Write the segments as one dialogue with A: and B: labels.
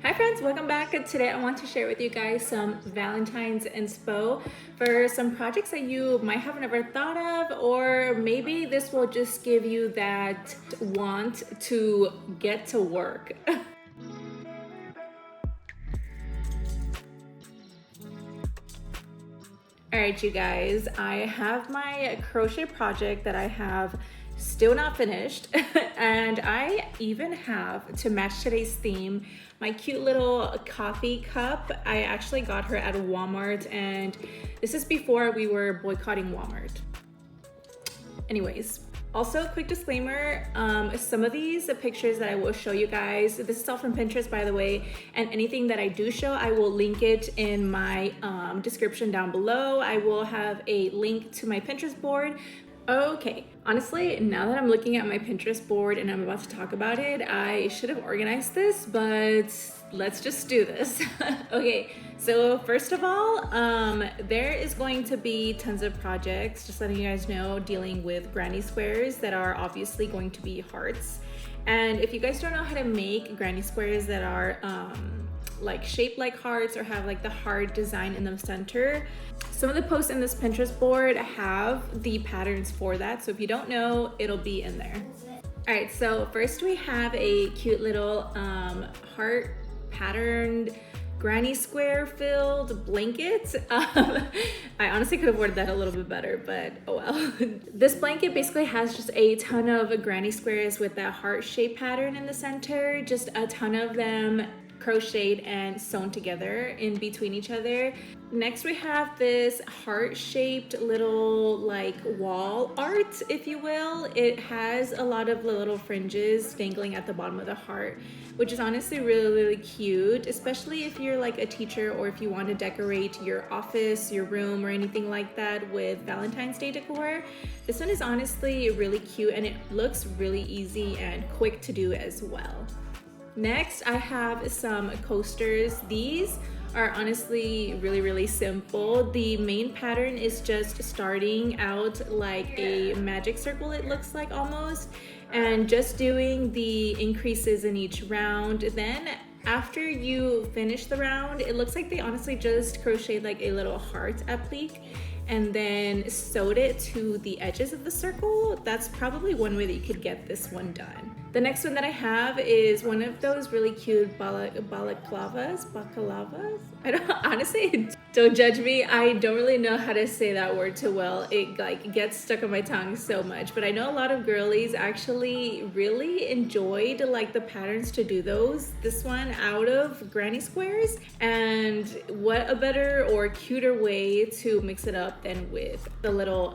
A: Hi friends, welcome back. Today I want to share with you guys some Valentine's inspo for some projects that you might have never thought of, or maybe this will just give you that want to get to work. All right, you guys, I have my crochet project that I have still not finished and I even have, to match today's theme, my cute little coffee cup. I actually got her at Walmart, and this is before we were boycotting Walmart. Anyways, also, quick disclaimer, some of these pictures that I will show you guys, this is all from Pinterest, by the way, and anything that I do show, I will link it in my description down below. I will have a link to my Pinterest board. Okay, honestly, now that I'm looking at my Pinterest board and I'm about to talk about it, I should have organized this, but let's just do this. Okay, so first of all, there is going to be tons of projects, just letting you guys know, dealing with granny squares that are obviously going to be hearts. And if you guys don't know how to make granny squares that are like shaped like hearts or have like the heart design in the center, some of the posts in this Pinterest board have the patterns for that. So if you don't know, it'll be in there. All right, so first we have a cute little heart patterned granny square filled blanket. I honestly could have worded that a little bit better, but oh well. This blanket basically has just a ton of granny squares with that heart shaped pattern in the center, just a ton of them crocheted and sewn together in between each other. Next we have this heart-shaped little like wall art, if you will. It has a lot of little fringes dangling at the bottom of the heart, which is honestly really cute, especially if you're like a teacher or if you want to decorate your office, your room, or anything like that with Valentine's Day decor. This one is honestly really cute and it looks really easy and quick to do as well. Next, I have some coasters. These are honestly really simple. The main pattern is just starting out like a magic circle, it looks like almost, and just doing the increases in each round. Then after you finish the round, it looks like they honestly just crocheted like a little heart applique and then sewed it to the edges of the circle. That's probably one way that you could get this one done. The next one that I have is one of those really cute balaclavas. I don't, honestly, don't judge me. I don't really know how to say that word too well. It like gets stuck on my tongue so much, but I know a lot of girlies actually really enjoyed like the patterns to do those. This one out of granny squares, and what a better or cuter way to mix it up than with the little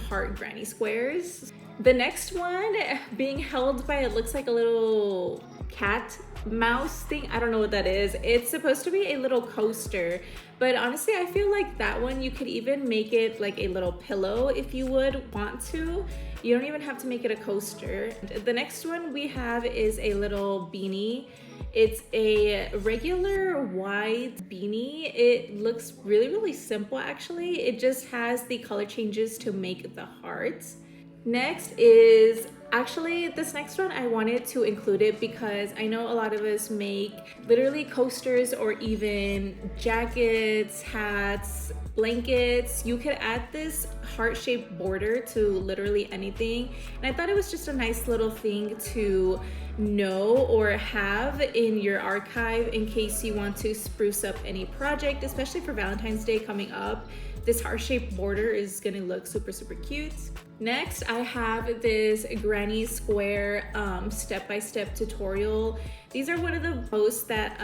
A: heart granny squares. The next one being held by, it looks like a little cat mouse thing. I don't know what that is. It's supposed to be a little coaster, but honestly I feel like that one you could even make it like a little pillow if you would want to. You don't even have to make it a coaster. The next one we have is a little beanie. It's a regular white beanie. It looks really simple actually. It just has the color changes to make the hearts. Next is, actually this next one I wanted to include it because I know a lot of us make literally coasters or even jackets, hats, blankets. You could add this heart-shaped border to literally anything, and I thought it was just a nice little thing to know or have in your archive in case you want to spruce up any project, especially for Valentine's Day coming up. This heart-shaped border is gonna look super cute. Next, I have this granny square step-by-step tutorial. These are one of the posts that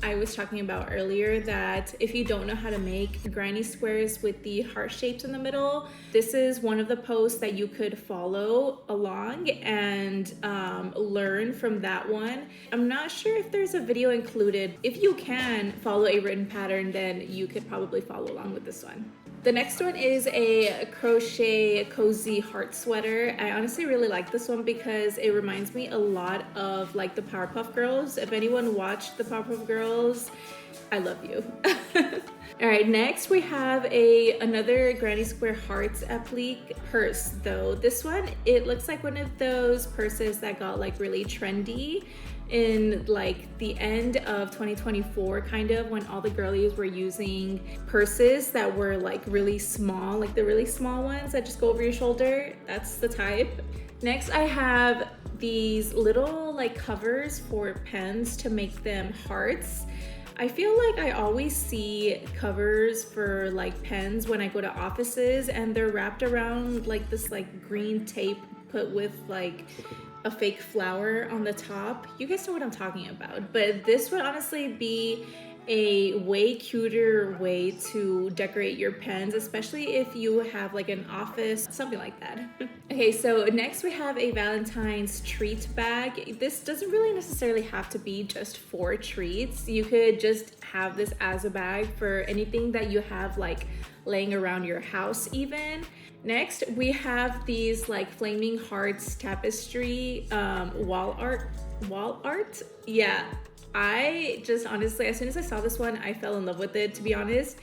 A: I was talking about earlier, that if you don't know how to make granny squares with the heart shapes in the middle, this is one of the posts that you could follow along and learn from that one. I'm not sure if there's a video included. If you can follow a written pattern, then you could probably follow along with this one. The next one is a crochet cozy heart sweater. I honestly really like this one because it reminds me a lot of like the Powerpuff Girls. If anyone watched the Powerpuff Girls, I love you. All right, next we have another granny square hearts applique purse though. This one, it looks like one of those purses that got like really trendy in like the end of 2024, kind of, when all the girlies were using purses that were like really small, like the really small ones that just go over your shoulder. That's the type. Next, I have these little like covers for pens to make them hearts. I feel like I always see covers for like pens when I go to offices, and they're wrapped around like this like green tape put with like a fake flower on the top. You guys know what I'm talking about, but this would honestly be a way cuter way to decorate your pens, especially if you have like an office, something like that. Okay, so next we have a Valentine's treat bag. This doesn't really necessarily have to be just for treats. You could just have this as a bag for anything that you have like laying around your house even. Next, we have these like flaming hearts tapestry wall art. Yeah, I just honestly, as soon as I saw this one, I fell in love with it, to be honest.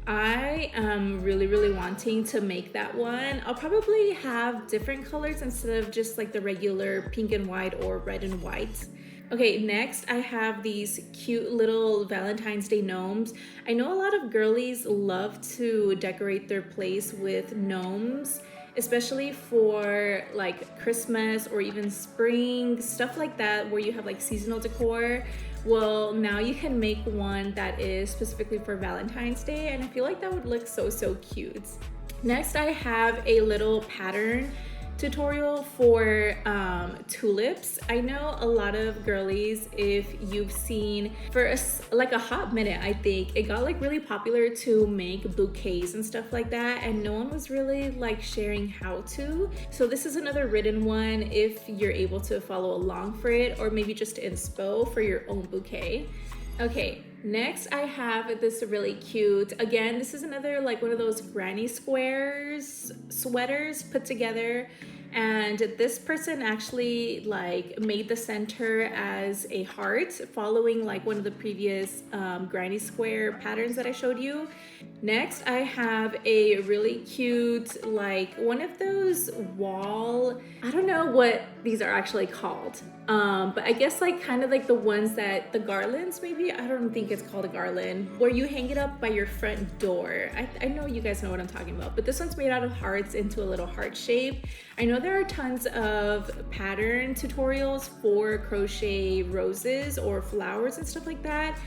A: I am really wanting to make that one. I'll probably have different colors instead of just like the regular pink and white or red and white. Okay, next I have these cute little Valentine's Day gnomes. I know a lot of girlies love to decorate their place with gnomes, especially for like Christmas or even spring, stuff like that, where you have like seasonal decor. Well, now you can make one that is specifically for Valentine's Day, and I feel like that would look so cute. Next, I have a little pattern tutorial for tulips. I know a lot of girlies, if you've seen, for like a hot minute, I think it got like really popular to make bouquets and stuff like that, and no one was really like sharing how to. So this is another written one if you're able to follow along for it, or maybe just inspo for your own bouquet. Okay, next I have this really cute, again, this is another like one of those granny squares sweaters put together, and this person actually like made the center as a heart, following like one of the previous granny square patterns that I showed you. Next, I have a really cute, like one of those wall, I don't know what these are actually called, but I guess like kind of like the ones that the garlands, maybe, I don't think it's called a garland, where you hang it up by your front door. I know you guys know what I'm talking about, but this one's made out of hearts into a little heart shape. I know there are tons of pattern tutorials for crochet roses or flowers and stuff like that,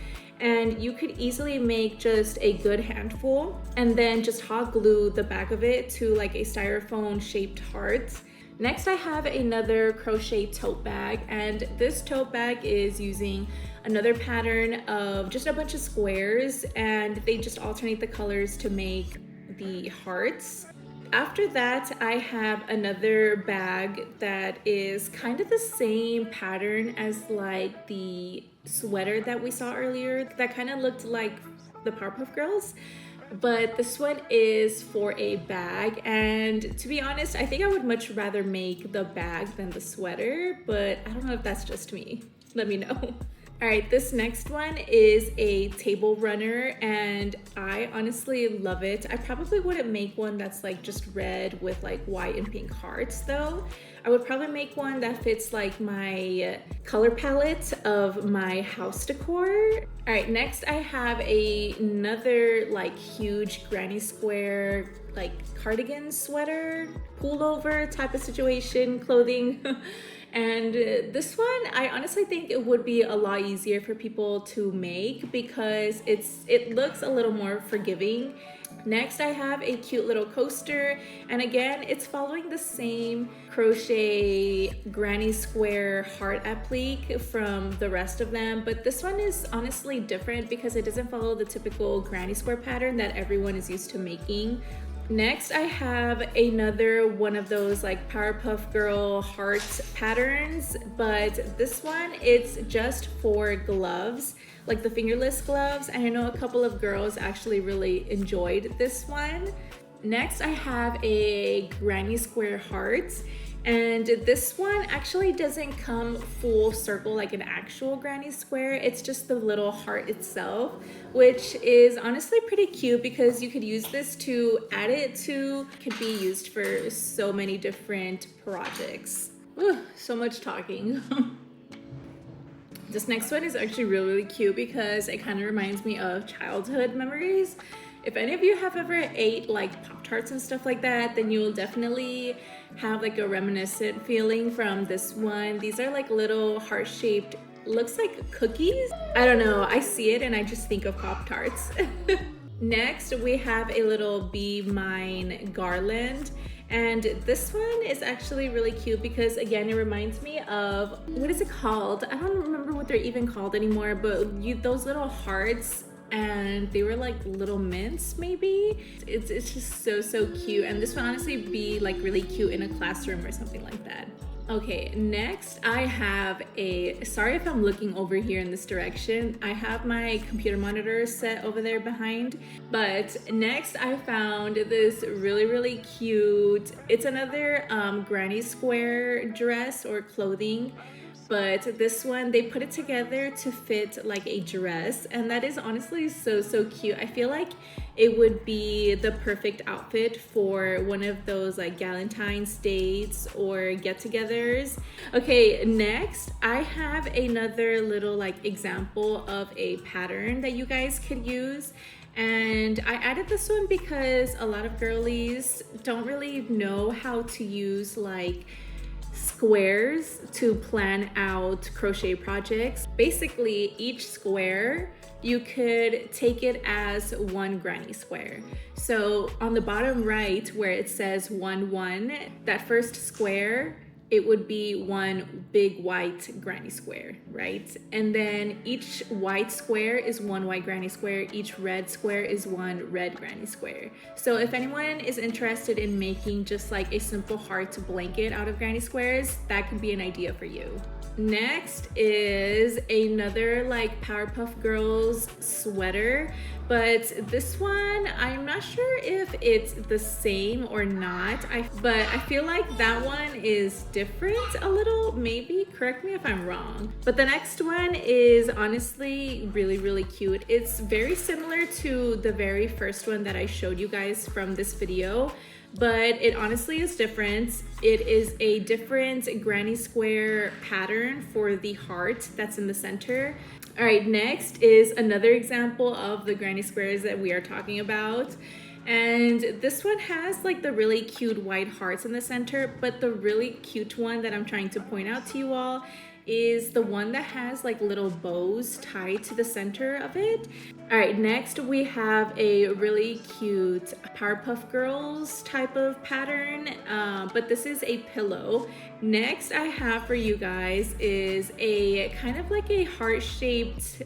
A: and you could easily make just a good handful and then just hot glue the back of it to like a styrofoam shaped heart. Next, I have another crochet tote bag, and this tote bag is using another pattern of just a bunch of squares, and they just alternate the colors to make the hearts. After that, I have another bag that is kind of the same pattern as like the sweater that we saw earlier that kind of looked like the Powerpuff Girls, but this one is for a bag, and to be honest, I think I would much rather make the bag than the sweater, but I don't know if that's just me. Let me know. All right, this next one is a table runner, and I honestly love it. I probably wouldn't make one that's like just red with like white and pink hearts though. I would probably make one that fits like my color palette of my house decor. All right, next I have another like huge granny square like cardigan sweater, pullover type of situation, clothing. And this one, I honestly think it would be a lot easier for people to make because it looks a little more forgiving. Next, I have a cute little coaster, and again, it's following the same crochet granny square heart applique from the rest of them, but this one is honestly different because it doesn't follow the typical granny square pattern that everyone is used to making. Next, I have another one of those like Powerpuff Girl heart patterns, but this one, it's just for gloves, like the fingerless gloves, and I know a couple of girls actually really enjoyed this one. Next, I have a granny square heart, And this one actually doesn't come full circle like an actual granny square. It's just the little heart itself, which is honestly pretty cute because you could use this to add it to, could be used for so many different projects. Ooh, so much talking. This next one is actually really cute because it kind of reminds me of childhood memories. If any of you have ever ate like Pop-Tarts and stuff like that, then you will definitely have like a reminiscent feeling from this one. These are like little heart-shaped, looks like cookies. I don't know, I see it and I just think of Pop-Tarts. Next, we have a little Be Mine garland. And this one is actually really cute because again, it reminds me of, what is it called? I don't remember what they're even called anymore, but those little hearts, and they were like little mints maybe. It's just so cute. And this would honestly be like really cute in a classroom or something like that. Okay, next I have sorry if I'm looking over here in this direction. I have my computer monitor set over there behind. But next I found this really cute, it's another granny square dress or clothing. But this one, they put it together to fit like a dress, and that is honestly so cute. I feel like it would be the perfect outfit for one of those like Valentine's dates or get-togethers. Okay, next I have another little like example of a pattern that you guys could use. And I added this one because a lot of girlies don't really know how to use like squares to plan out crochet projects. Basically, each square, you could take it as one granny square. So on the bottom right where it says 1 1, that first square, it would be one big white granny square, right? And then each white square is one white granny square, each red square is one red granny square. So if anyone is interested in making just like a simple heart blanket out of granny squares, that could be an idea for you. Next is another like Powerpuff Girls sweater, but this one, I'm not sure if it's the same or not, but I feel like that one is different a little, maybe, correct me if I'm wrong. But the next one is honestly really cute. It's very similar to the very first one that I showed you guys from this video, but it honestly is different. It is a different granny square pattern for the heart that's in the center. All right, next is another example of the granny squares that we are talking about. And this one has like the really cute white hearts in the center, but the really cute one that I'm trying to point out to you all is the one that has like little bows tied to the center of it. All right, next we have a really cute Powerpuff Girls type of pattern, but this is a pillow. Next I have for you guys is a kind of like a heart-shaped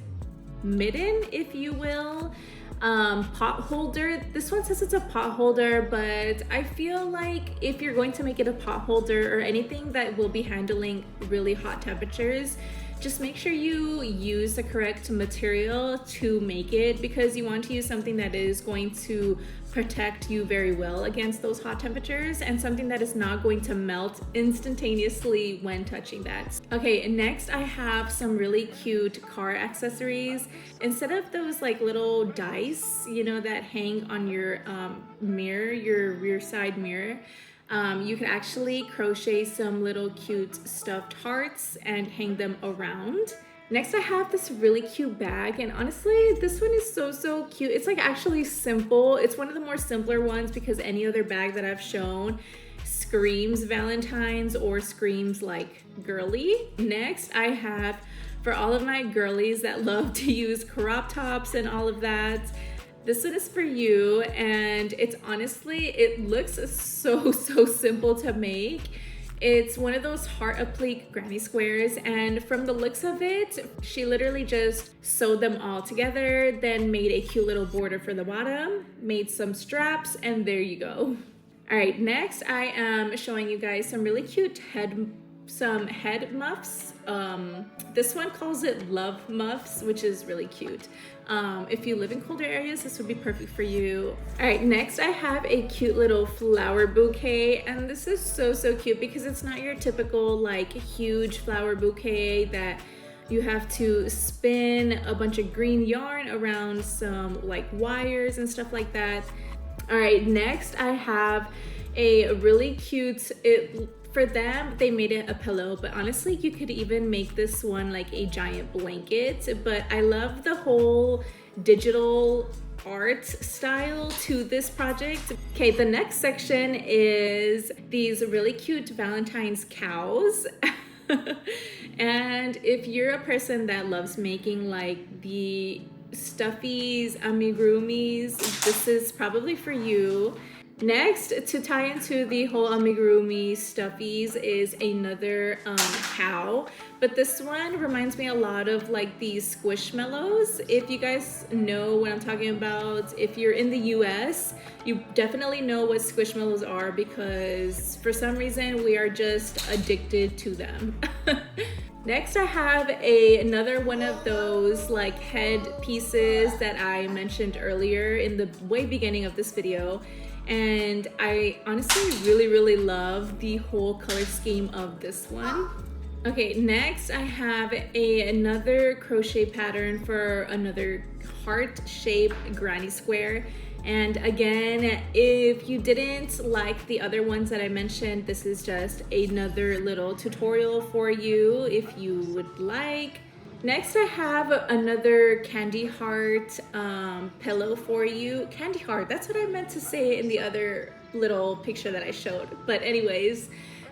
A: mitten, if you will. Pot holder. This one says it's a pot holder, but I feel like if you're going to make it a pot holder or anything that will be handling really hot temperatures, just make sure you use the correct material to make it, because you want to use something that is going to protect you very well against those hot temperatures and something that is not going to melt instantaneously when touching that. Okay, next I have some really cute car accessories. Instead of those like little dice, you know, that hang on your mirror, your rear side mirror, you can actually crochet some little cute stuffed hearts and hang them around. Next I have this really cute bag, and honestly this one is so cute. It's like actually simple. It's one of the more simpler ones because any other bag that I've shown screams Valentine's or screams like girly. Next I have, for all of my girlies that love to use crop tops and all of that, this one is for you. And it's honestly, it looks so simple to make. It's one of those heart applique granny squares, and from the looks of it, she literally just sewed them all together, then made a cute little border for the bottom, made some straps, and there you go. All right, next I am showing you guys some really cute some head muffs. This one calls it love muffs, which is really cute. If you live in colder areas, this would be perfect for you. All right, next I have a cute little flower bouquet, and this is so cute because it's not your typical like huge flower bouquet that you have to spin a bunch of green yarn around some like wires and stuff like that. All right, next I have a really cute, for them, they made it a pillow, but honestly, you could even make this one like a giant blanket. But I love the whole digital art style to this project. Okay, the next section is these really cute Valentine's cows. And if you're a person that loves making like the stuffies, amigurumis, this is probably for you. Next, to tie into the whole amigurumi stuffies is another cow, but this one reminds me a lot of like these squishmallows. If you guys know what I'm talking about, if you're in the US, you definitely know what squishmallows are because for some reason we are just addicted to them. Next, I have another one of those like head pieces that I mentioned earlier in the way beginning of this video. And I honestly really love the whole color scheme of this one. Okay, next I have another crochet pattern for another heart-shaped granny square. And again, if you didn't like the other ones that I mentioned, this is just another little tutorial for you if you would like. Next, I have another candy heart pillow for you. Candy heart, that's what I meant to say in the other little picture that I showed. But anyways,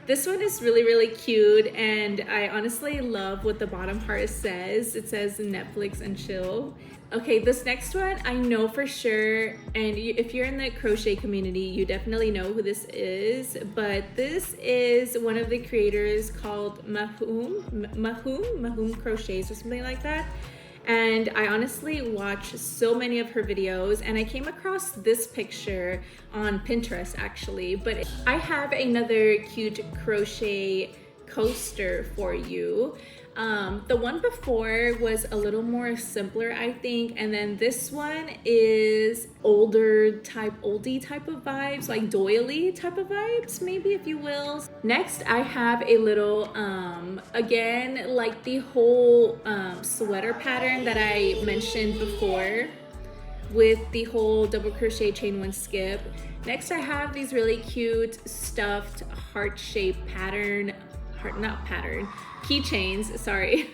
A: this one is really cute, and I honestly love what the bottom heart says. It says Netflix and chill. Okay, this next one, I know for sure, and if you're in the crochet community, you definitely know who this is, but this is one of the creators called Mahum Crochets or something like that. And I honestly watch so many of her videos, and I came across this picture on Pinterest actually, but I have another cute crochet coaster for you. The one before was a little more simpler, I think, and then this one is oldie type of vibes, like doily type of vibes, maybe, if you will. Next, I have a little, again, like the whole sweater pattern that I mentioned before with the whole double crochet chain one skip. Next, I have these really cute stuffed heart-shaped keychains, sorry.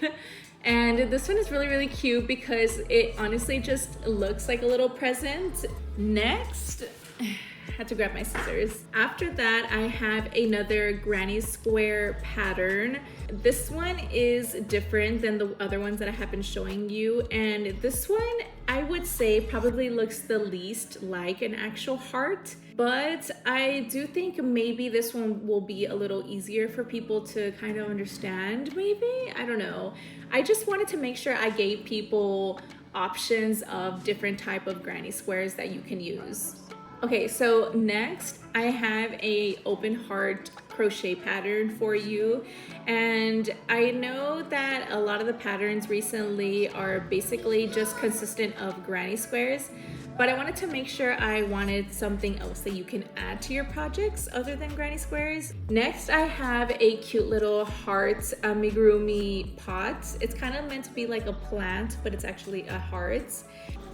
A: And this one is really cute because it honestly just looks like a little present. Next, I had to grab my scissors. After that, I have another granny square pattern. This one is different than the other ones that I have been showing you, and this one I would say probably looks the least like an actual heart, but I do think maybe this one will be a little easier for people to kind of understand, maybe, I don't know. I just wanted to make sure I gave people options of different type of granny squares that you can use. Okay, so next I have a open heart crochet pattern for you, and I know that a lot of the patterns recently are basically just consistent of granny squares, but I wanted to make sure I wanted something else that you can add to your projects other than granny squares. Next, I have a cute little heart amigurumi pot. It's kind of meant to be like a plant, but it's actually a heart.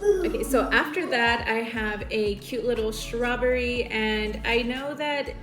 A: Okay, so after that, I have a cute little strawberry, and I know that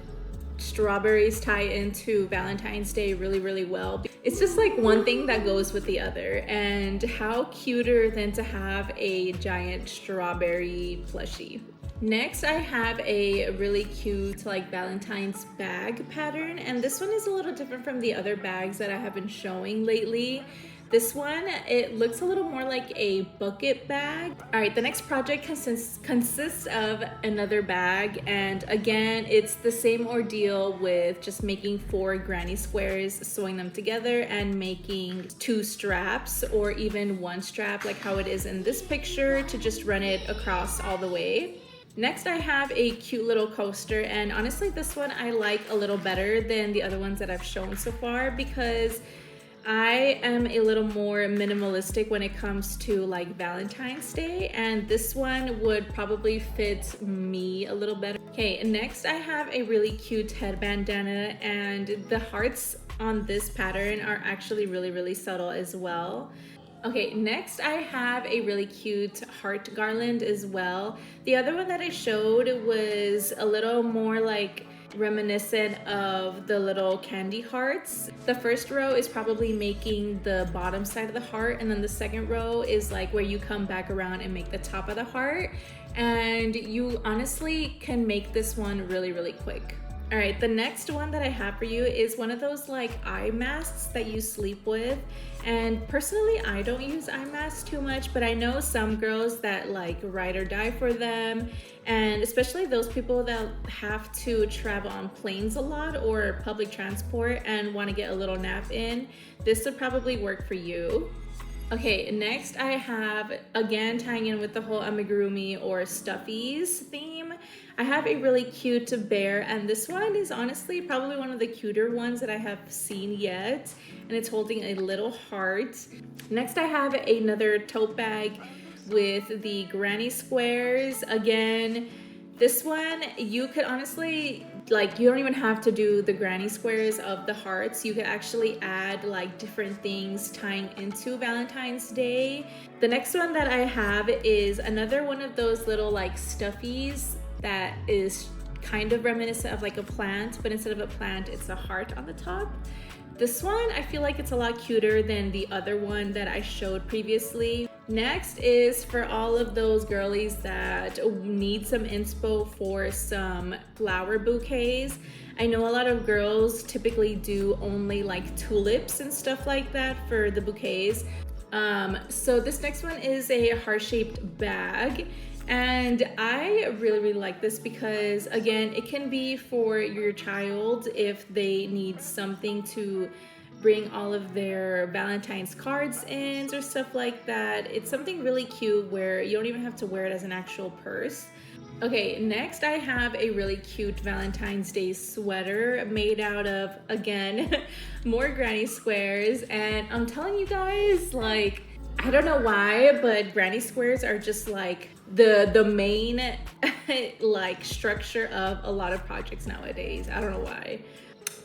A: strawberries tie into Valentine's Day really well. It's just like one thing that goes with the other, and how cuter than to have a giant strawberry plushie. Next, I have a really cute like Valentine's bag pattern, and this one is a little different from the other bags that I have been showing lately. This one, it looks a little more like a bucket bag. All right, the next project consists of another bag, and again, it's the same ordeal with just making 4 granny squares, sewing them together, and making 2 straps or even 1 strap like how it is in this picture to just run it across all the way. Next, I have a cute little coaster, and honestly, this one I like a little better than the other ones that I've shown so far because I am a little more minimalistic when it comes to like Valentine's Day, and this one would probably fit me a little better. Okay, next I have a really cute head bandana, and the hearts on this pattern are actually really subtle as well. Okay, next I have a really cute heart garland as well. The other one that I showed was a little more like reminiscent of the little candy hearts. The first row is probably making the bottom side of the heart, and then the second row is like where you come back around and make the top of the heart. And you honestly can make this one really quick. All right, the next one that I have for you is one of those like eye masks that you sleep with. And personally, I don't use eye masks too much, but I know some girls that like ride or die for them. And especially those people that have to travel on planes a lot or public transport and want to get a little nap in, this would probably work for you. Okay, next I have, again tying in with the whole amigurumi or stuffies theme, I have a really cute bear, and this one is honestly probably one of the cuter ones that I have seen yet, and it's holding a little heart. Next I have another tote bag with the granny squares. Again, this one you could honestly, like, you don't even have to do the granny squares of the hearts. You could actually add like different things tying into Valentine's Day. The next one that I have is another one of those little like stuffies that is kind of reminiscent of like a plant, but instead of a plant, it's a heart on the top. This one, I feel like it's a lot cuter than the other one that I showed previously. Next is for all of those girlies that need some inspo for some flower bouquets. I know a lot of girls typically do only like tulips and stuff like that for the bouquets. So this next one is a heart-shaped bag. And I really like this because, again, it can be for your child if they need something to bring all of their Valentine's cards in or stuff like that. It's something really cute where you don't even have to wear it as an actual purse. Okay, next I have a really cute Valentine's Day sweater made out of, again, more granny squares. And I'm telling you guys, like, I don't know why, but granny squares are just like the main like structure of a lot of projects nowadays. I don't know why.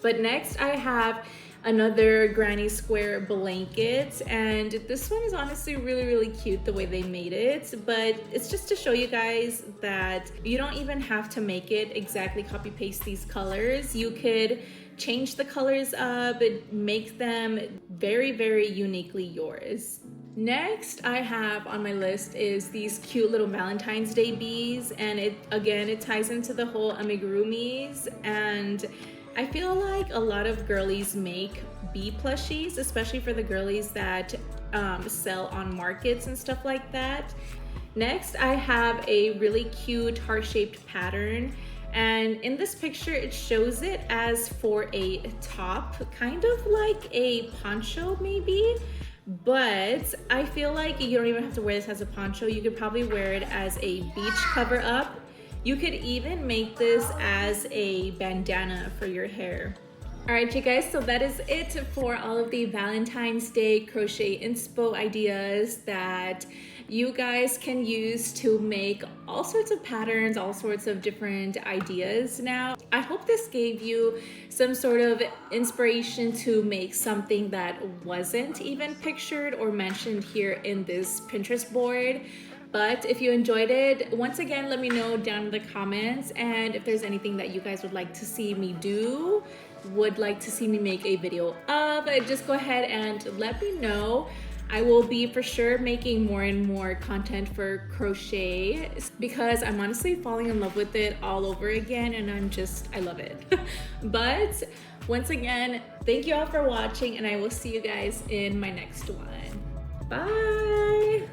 A: But next I have another granny square blanket, and this one is honestly really cute the way they made it, but it's just to show you guys that you don't even have to make it exactly copy paste these colors. You could change the colors up and make them very uniquely yours. Next I have on my list is these cute little Valentine's Day bees, and it ties into the whole amigurumis, and I feel like a lot of girlies make bee plushies, especially for the girlies that sell on markets and stuff like that. Next I have a really cute heart-shaped pattern, and in this picture it shows it as for a top, kind of like a poncho maybe. But I feel like you don't even have to wear this as a poncho. You could probably wear it as a beach cover up. You could even make this as a bandana for your hair. All right, you guys, so that is it for all of the Valentine's Day crochet inspo ideas that you guys can use to make all sorts of patterns, all sorts of different ideas. Now, I hope this gave you some sort of inspiration to make something that wasn't even pictured or mentioned here in this Pinterest board. But if you enjoyed it, once again, let me know down in the comments. And if there's anything that you guys would like to see me do, would like to see me make a video of, just go ahead and let me know. I will be for sure making more and more content for crochet because I'm honestly falling in love with it all over again, and I love it. But once again, thank you all for watching, and I will see you guys in my next one. Bye!